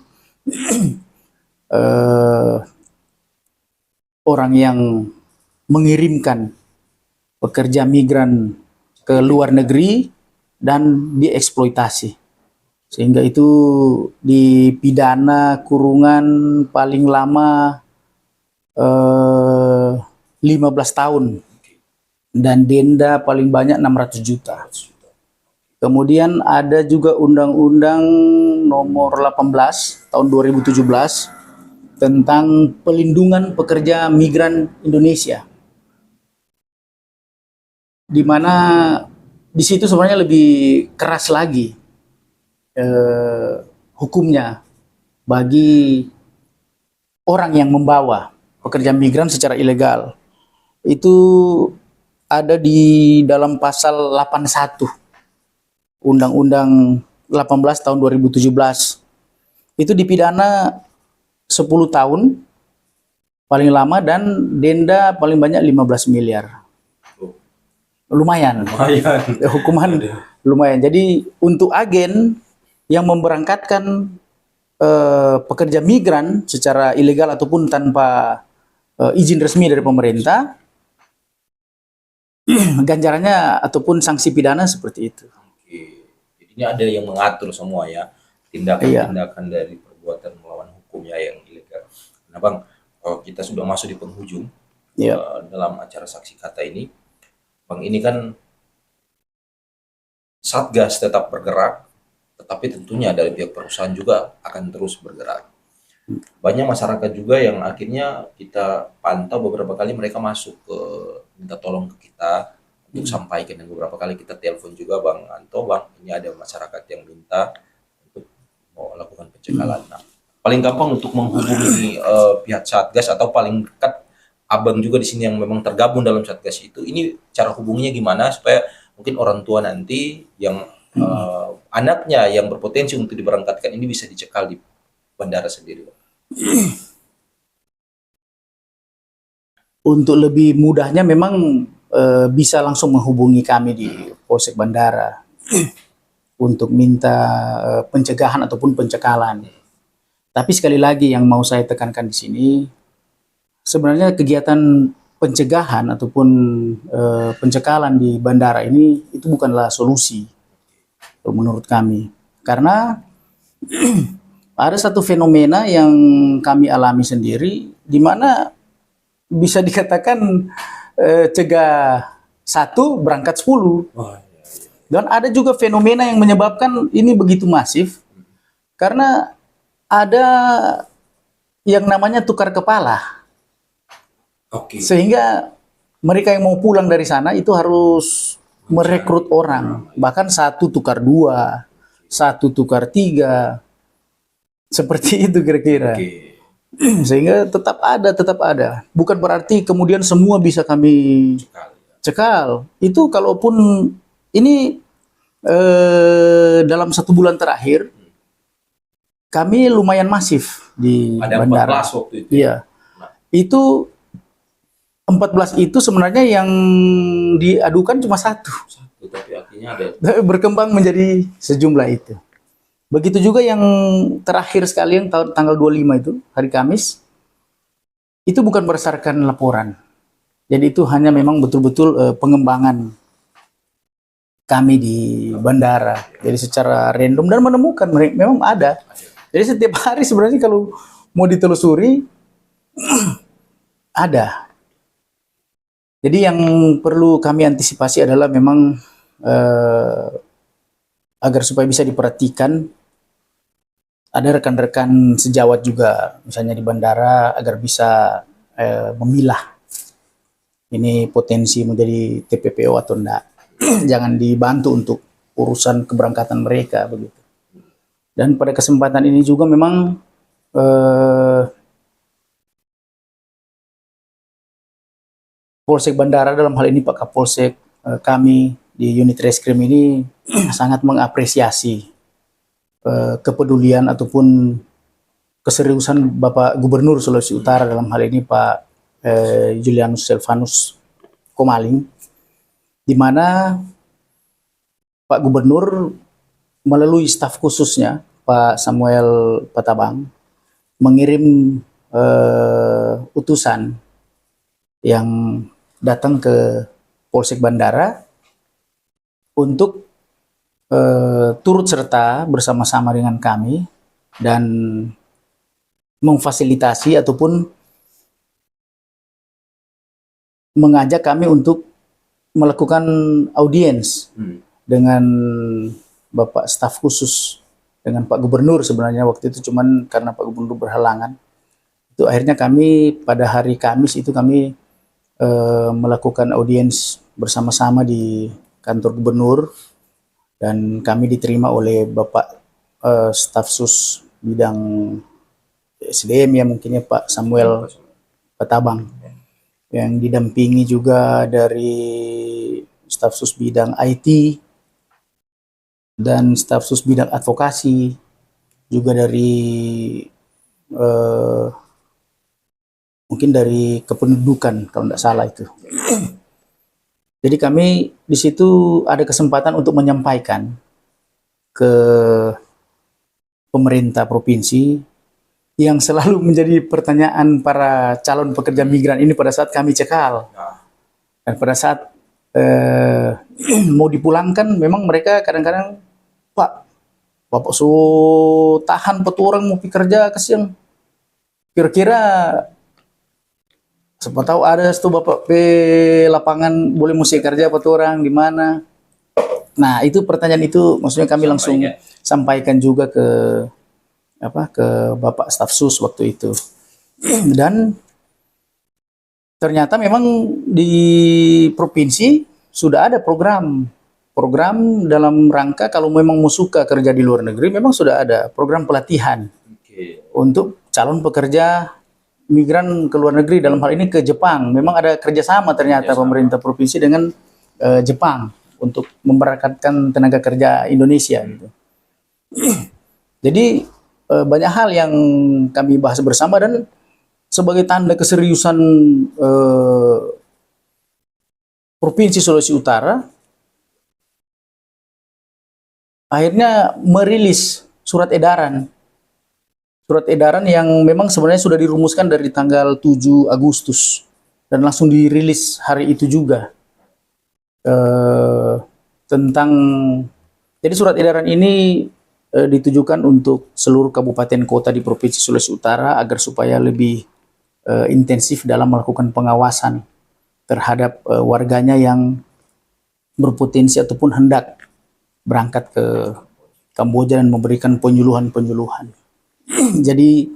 orang yang mengirimkan pekerja migran ke luar negeri dan dieksploitasi. Sehingga itu dipidana kurungan paling lama 15 tahun dan denda paling banyak 600 juta. Kemudian ada juga Undang-Undang nomor 18 tahun 2017 tentang pelindungan pekerja migran Indonesia. Di mana di situ sebenarnya lebih keras lagi hukumnya bagi orang yang membawa pekerja migran secara ilegal. Itu ada di dalam pasal 81 Undang-Undang 18 tahun 2017. Itu dipidana 10 tahun paling lama dan denda paling banyak 15 miliar. Lumayan. Hukuman lumayan. Jadi untuk agen yang memberangkatkan pekerja migran secara ilegal ataupun tanpa izin resmi dari pemerintah, ganjarannya ataupun sanksi pidana seperti itu. Oke. Jadi ini ada yang mengatur semua ya, tindakan-tindakan dari perbuatan melawan hukum ya yang ilegal. Nah, Bang, kita sudah masuk di penghujung dalam acara saksi kata ini. Bang, ini kan Satgas tetap bergerak, tetapi tentunya dari pihak perusahaan juga akan terus bergerak. Banyak masyarakat juga yang akhirnya kita pantau beberapa kali mereka masuk ke minta tolong ke kita untuk sampaikan, dan beberapa kali kita telepon juga, Bang Anto, Bang, ini ada masyarakat yang minta untuk mau lakukan pencegahan. Nah, paling gampang untuk menghubungi pihak Satgas atau paling dekat Abang juga di sini yang memang tergabung dalam Satgas itu, ini cara hubunginya gimana supaya mungkin orang tua nanti yang anaknya yang berpotensi untuk diberangkatkan ini bisa dicekal di bandara sendiri. Untuk lebih mudahnya memang bisa langsung menghubungi kami di Polsek Bandara untuk minta pencegahan ataupun pencekalan. Tapi sekali lagi yang mau saya tekankan di sini, sebenarnya kegiatan pencegahan ataupun pencekalan di bandara ini itu bukanlah solusi menurut kami. Karena ada satu fenomena yang kami alami sendiri, di mana bisa dikatakan cegah 1 berangkat 10. Dan ada juga fenomena yang menyebabkan ini begitu masif, karena ada yang namanya tukar kepala. Sehingga mereka yang mau pulang dari sana itu harus merekrut orang, bahkan 1 tukar 2, 1 tukar 3, seperti itu kira-kira. Sehingga tetap ada. Bukan berarti kemudian semua bisa kami cekal. Itu kalaupun ini dalam 1 bulan terakhir kami lumayan masif di ada bandara. 14 waktu itu. Iya. Itu 14 itu sebenarnya yang diadukan cuma 1. Tapi artinya ada Berkembang menjadi sejumlah itu. Begitu juga yang terakhir sekali yang tanggal 25 itu, hari Kamis, itu bukan berdasarkan laporan. Jadi itu hanya memang betul-betul pengembangan kami di bandara. Jadi secara random dan menemukan memang ada. Jadi setiap hari sebenarnya kalau mau ditelusuri ada. Jadi yang perlu kami antisipasi adalah memang agar supaya bisa diperhatikan, ada rekan-rekan sejawat juga misalnya di bandara agar bisa memilah ini potensi menjadi TPPO atau enggak. Jangan dibantu untuk urusan keberangkatan mereka begitu. Dan pada kesempatan ini juga memang Polsek Bandara dalam hal ini Pak Kapolsek, kami di unit reskrim ini sangat mengapresiasi kepedulian ataupun keseriusan Bapak Gubernur Sulawesi Utara dalam hal ini Pak Julianus Silvanus Komaling, di mana Pak Gubernur melalui staf khususnya Pak Samuel Patabang mengirim utusan yang datang ke Polsek Bandara untuk turut serta bersama-sama dengan kami dan memfasilitasi ataupun mengajak kami untuk melakukan audiens dengan Bapak staf khusus, dengan Pak Gubernur. Sebenarnya waktu itu cuman karena Pak Gubernur berhalangan, itu akhirnya kami pada hari Kamis itu kami melakukan audiens bersama-sama di kantor Gubernur, dan kami diterima oleh Bapak staf sus bidang SDM ya mungkinnya Pak Samuel Patabang, yang didampingi juga dari staf sus bidang IT dan staf sus bidang advokasi, juga dari mungkin dari kependudukan kalau tidak salah itu. Jadi kami di situ ada kesempatan untuk menyampaikan ke pemerintah provinsi yang selalu menjadi pertanyaan para calon pekerja migran ini pada saat kami cekal. Dan pada saat mau dipulangkan, memang mereka kadang-kadang, Pak, Bapak so tahan peturang mau kerja kesiang. Kira-kira siapa tahu ada tuh Bapak lapangan boleh mesti kerja peturang di mana. Nah, itu pertanyaan itu maksudnya kami langsung sampaikan juga ke Bapak staf sus waktu itu. Dan ternyata memang di provinsi sudah ada program dalam rangka kalau memang mau suka kerja di luar negeri, memang sudah ada program pelatihan untuk calon pekerja migran ke luar negeri, dalam hal ini ke Jepang. Memang ada kerjasama ternyata pemerintah provinsi dengan Jepang untuk memberangkatkan tenaga kerja Indonesia gitu. Jadi banyak hal yang kami bahas bersama, dan sebagai tanda keseriusan Provinsi Sulawesi Utara akhirnya merilis surat edaran yang memang sebenarnya sudah dirumuskan dari tanggal 7 Agustus dan langsung dirilis hari itu juga, tentang, jadi surat edaran ini ditujukan untuk seluruh kabupaten kota di Provinsi Sulawesi Utara agar supaya lebih intensif dalam melakukan pengawasan terhadap warganya yang berpotensi ataupun hendak berangkat ke Kamboja dan memberikan penyuluhan-penyuluhan. Jadi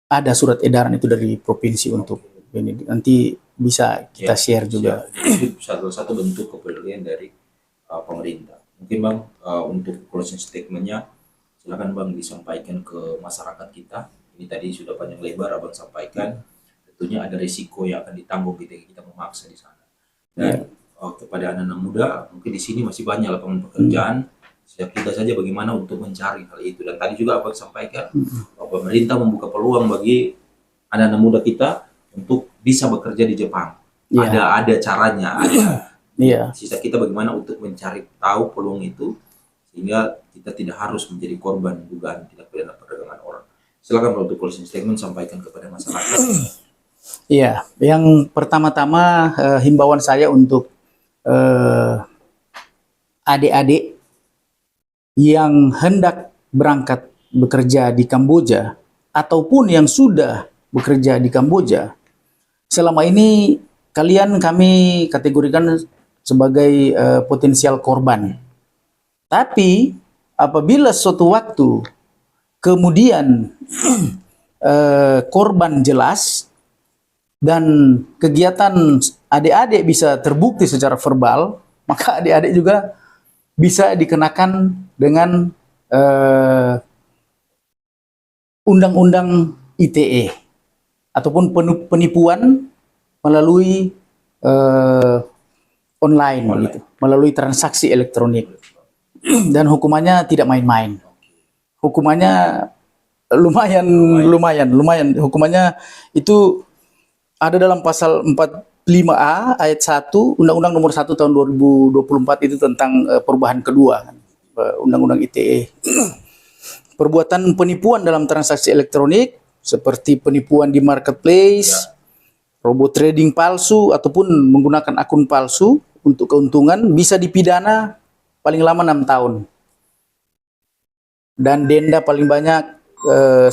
ada surat edaran itu dari provinsi untuk ini, nanti bisa kita share juga. Itu satu bentuk kepedulian dari pemerintah. Mungkin Bang, untuk closing statement-nya silakan Bang disampaikan ke masyarakat kita. Ini tadi sudah panjang lebar Abang sampaikan. Tentunya ada risiko yang akan ditanggung ketika kita memaksa di sana. Dan kepada anak-anak muda, mungkin di sini masih banyak lapangan pekerjaan. Setiap kita saja bagaimana untuk mencari hal itu. Dan tadi juga Abang sampaikan bahwa pemerintah membuka peluang bagi anak-anak muda kita untuk bisa bekerja di Jepang. Ada caranya, ada. Sisa kita bagaimana untuk mencari tahu peluang itu sehingga kita tidak harus menjadi korban dugaan tindak pidana perdagangan orang. Silakan untuk closing statement sampaikan kepada masyarakat. Iya, yang pertama-tama himbauan saya untuk adik-adik yang hendak berangkat bekerja di Kamboja ataupun yang sudah bekerja di Kamboja, selama ini kami kategorikan sebagai potensial korban. Tapi apabila suatu waktu kemudian korban jelas dan kegiatan adik-adik bisa terbukti secara verbal, maka adik-adik juga bisa dikenakan dengan Undang-Undang ITE ataupun penipuan melalui online gitu, melalui transaksi elektronik. Dan hukumannya tidak main-main. Hukumannya lumayan. Hukumannya itu ada dalam pasal 45A ayat 1 Undang-Undang Nomor 1 tahun 2024 itu tentang perubahan kedua kan, Undang-Undang ITE. Perbuatan penipuan dalam transaksi elektronik seperti penipuan di marketplace, robot trading palsu ataupun menggunakan akun palsu untuk keuntungan bisa dipidana paling lama 6 tahun. Dan denda paling banyak 1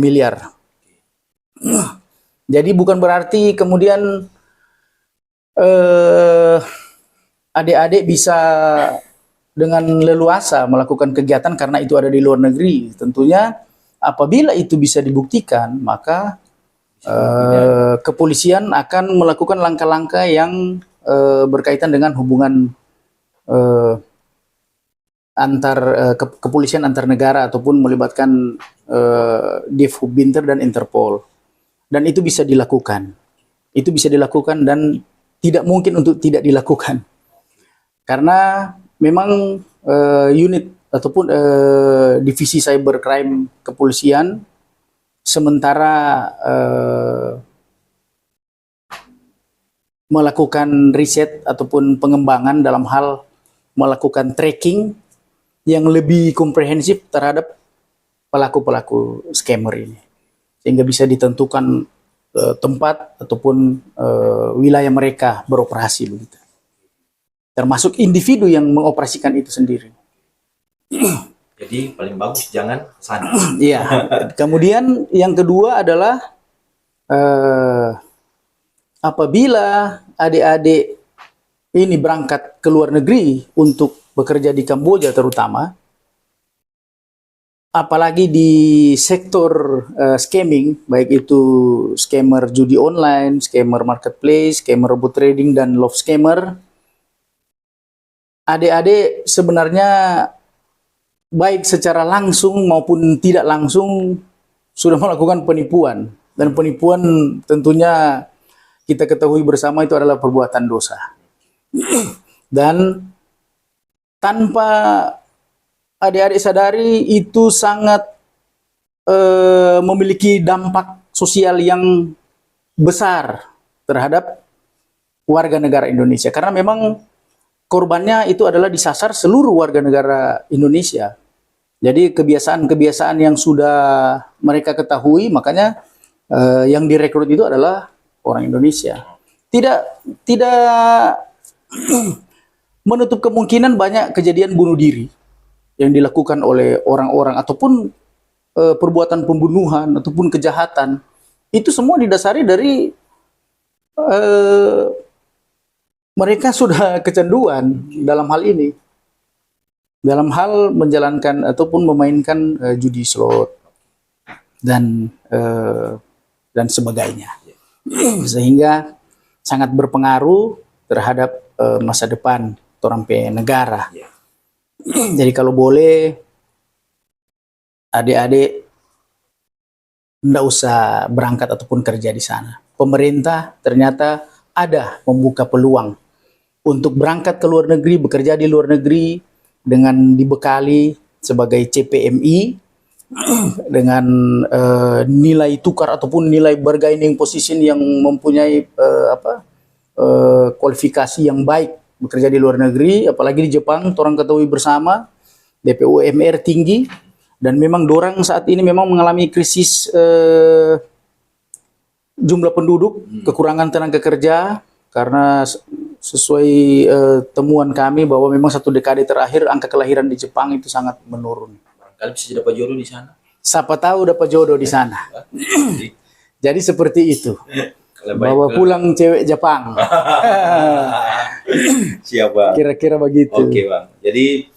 miliar. Jadi bukan berarti kemudian adik-adik bisa dengan leluasa melakukan kegiatan karena itu ada di luar negeri. Tentunya apabila itu bisa dibuktikan, maka kepolisian akan melakukan langkah-langkah yang berkaitan dengan hubungan kepolisian antar negara ataupun melibatkan Divhub Binter dan Interpol. Dan itu bisa dilakukan. Itu bisa dilakukan dan tidak mungkin untuk tidak dilakukan. Karena memang unit ataupun divisi cybercrime kepolisian sementara melakukan riset ataupun pengembangan dalam hal melakukan tracking yang lebih komprehensif terhadap pelaku-pelaku scammer ini, sehingga bisa ditentukan tempat ataupun wilayah mereka beroperasi begitu. Termasuk individu yang mengoperasikan itu sendiri. Jadi paling bagus jangan kesana. Iya. Kemudian yang kedua adalah apabila adik-adik ini berangkat ke luar negeri untuk bekerja di Kamboja terutama, apalagi di sektor scamming, baik itu scammer judi online, scammer marketplace, scammer robot trading, dan love scammer, adik-adik sebenarnya baik secara langsung maupun tidak langsung sudah melakukan penipuan. Dan penipuan tentunya kita ketahui bersama itu adalah perbuatan dosa. Dan tanpa adik-adik sadari itu sangat memiliki dampak sosial yang besar terhadap warga negara Indonesia. Karena memang korbannya itu adalah disasar seluruh warga negara Indonesia. Jadi kebiasaan-kebiasaan yang sudah mereka ketahui, makanya yang direkrut itu adalah orang Indonesia. Tidak menutup kemungkinan banyak kejadian bunuh diri yang dilakukan oleh orang-orang ataupun perbuatan pembunuhan ataupun kejahatan. Itu semua didasari dari mereka sudah kecanduan dalam hal ini, dalam hal menjalankan ataupun memainkan judi slot dan sebagainya, sehingga sangat berpengaruh terhadap masa depan orang negara. Jadi kalau boleh adik-adik tidak usah berangkat ataupun kerja di sana. Pemerintah ternyata ada membuka peluang untuk berangkat ke luar negeri, bekerja di luar negeri dengan dibekali sebagai CPMI dengan nilai tukar ataupun nilai bargaining position yang mempunyai kualifikasi yang baik bekerja di luar negeri, apalagi di Jepang, orang ketahui bersama DP UMR tinggi dan memang dorang saat ini memang mengalami krisis jumlah penduduk, kekurangan tenaga kerja. Karena sesuai temuan kami bahwa memang 1 dekade terakhir angka kelahiran di Jepang itu sangat menurun. Barangkali bisa dapat jodoh di sana. Siapa tahu dapat jodoh di sana. Jadi seperti itu. Bawa pulang cewek Jepang. Siap Bang. Kira-kira begitu. Oke Bang. Jadi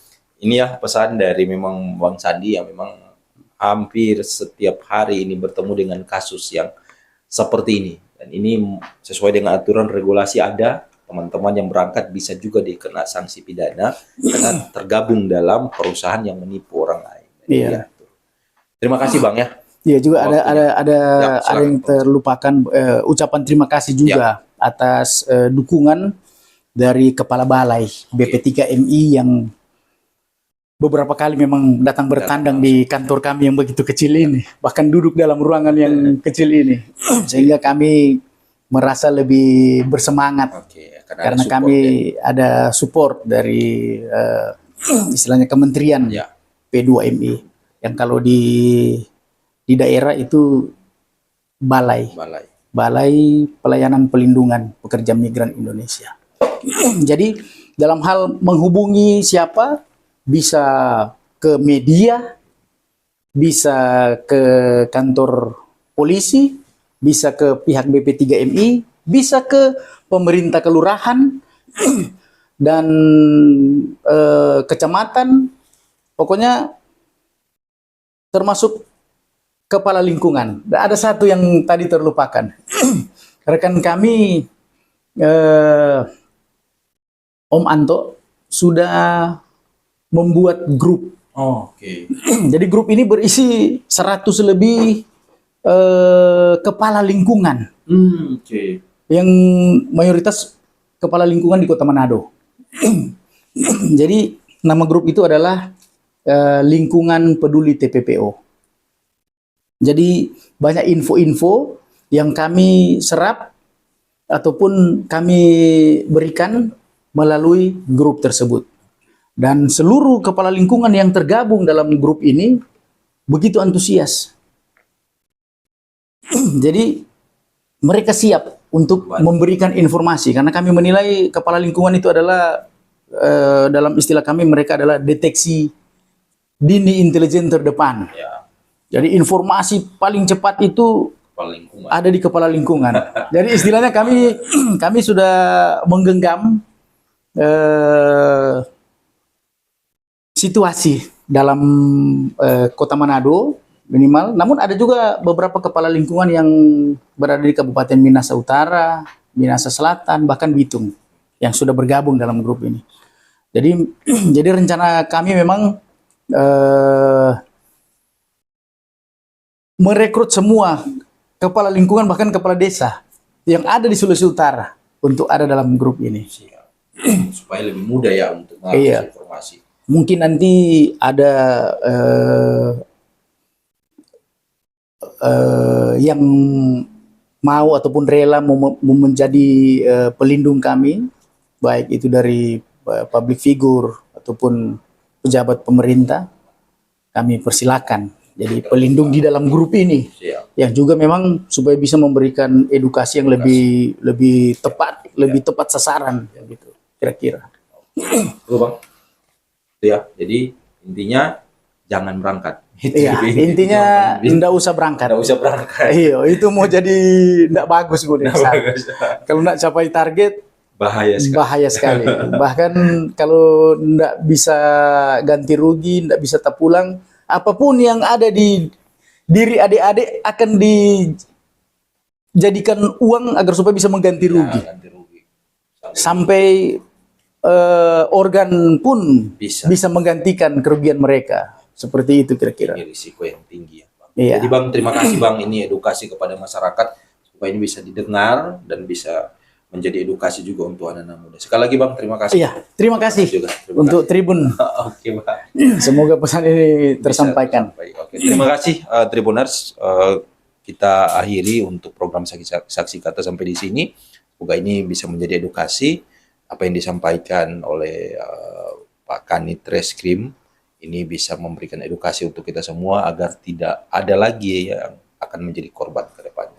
ini ya pesan dari memang Bang Sandi yang memang hampir setiap hari ini bertemu dengan kasus yang seperti ini. Dan ini sesuai dengan aturan regulasi ada, teman-teman yang berangkat bisa juga dikena sanksi pidana karena tergabung dalam perusahaan yang menipu orang lain. Iya. Terima kasih Bang ya. Ya juga ada Waktunya. ada Ya, ada silakan, yang Pak. terlupakan, ucapan terima kasih juga atas dukungan dari Kepala Balai BP3MI yang beberapa kali memang datang bertandang di kantor kami yang begitu kecil ini, bahkan duduk dalam ruangan yang kecil ini, sehingga kami merasa lebih bersemangat Oke, karena ada support, kami ada support dari istilahnya kementerian ya. P2MI yang kalau di daerah itu balai Balai. Balai Pelayanan Pelindungan Pekerja Migran Indonesia. Jadi dalam hal menghubungi siapa, bisa ke media, bisa ke kantor polisi, bisa ke pihak BP3MI, bisa ke pemerintah kelurahan dan kecamatan, pokoknya termasuk kepala lingkungan. Dan ada satu yang tadi terlupakan. Rekan kami Om Anto sudah membuat grup. Oh, oke. Jadi grup ini berisi 100 lebih kepala lingkungan Oke. yang mayoritas kepala lingkungan di Kota Manado. Jadi nama grup itu adalah Lingkungan Peduli TPPO. Jadi banyak info-info yang kami serap ataupun kami berikan melalui grup tersebut. Dan seluruh kepala lingkungan yang tergabung dalam grup ini begitu antusias. Jadi mereka siap untuk memberikan informasi karena kami menilai kepala lingkungan itu adalah dalam istilah kami mereka adalah deteksi dini intelijen terdepan. Ya, Jadi informasi paling cepat itu kepala lingkungan. ada di kepala lingkungan. Jadi istilahnya kami sudah menggenggam situasi dalam Kota Manado minimal. Namun ada juga beberapa kepala lingkungan yang berada di Kabupaten Minahasa Utara, Minahasa Selatan, bahkan Bitung yang sudah bergabung dalam grup ini. Jadi jadi rencana kami memang merekrut semua kepala lingkungan bahkan kepala desa yang ada di Sulawesi Utara untuk ada dalam grup ini. Siap. Supaya lebih mudah ya untuk mengakses Iya. informasi. Mungkin nanti ada yang mau ataupun rela mau menjadi pelindung kami, baik itu dari public figure ataupun pejabat pemerintah, kami persilakan jadi pelindung di dalam grup ini. Siap. Yang juga memang supaya bisa memberikan edukasi yang lebih tepat, lebih tepat sasaran gitu kira-kira. Betul, Bang. Itu ya. Jadi intinya jangan berangkat. Iya, intinya nggak usah berangkat. Nggak usah berangkat. Iya, itu mau jadi nggak bagus gue Nggak bagus. Kalau nggak capai target Bahaya sekali. bahaya sekali. Bahkan kalau nggak bisa ganti rugi, nggak bisa tak pulang, apapun yang ada di diri adik-adik akan dijadikan uang agar supaya bisa mengganti rugi. Ya, ganti rugi. Sampai organ pun Bisa. bisa menggantikan kerugian mereka. Seperti itu kira-kira. Ini risiko yang tinggi ya, Bang. Iya. Jadi Bang, terima kasih Bang, ini edukasi kepada masyarakat supaya ini bisa didengar dan bisa menjadi edukasi juga untuk anak-anak muda. Sekali lagi Bang, terima kasih. Iya, terima kasih Juga, terima untuk Tribun. Oke, Bang. Semoga pesan ini Bisa tersampaikan. tersampai. Oke, terima kasih Tribuners. Kita akhiri untuk program saksi kata sampai di sini. Semoga ini bisa menjadi edukasi apa yang disampaikan oleh Pak Kanit Reskrim. Ini bisa memberikan edukasi untuk kita semua agar tidak ada lagi yang akan menjadi korban ke depan.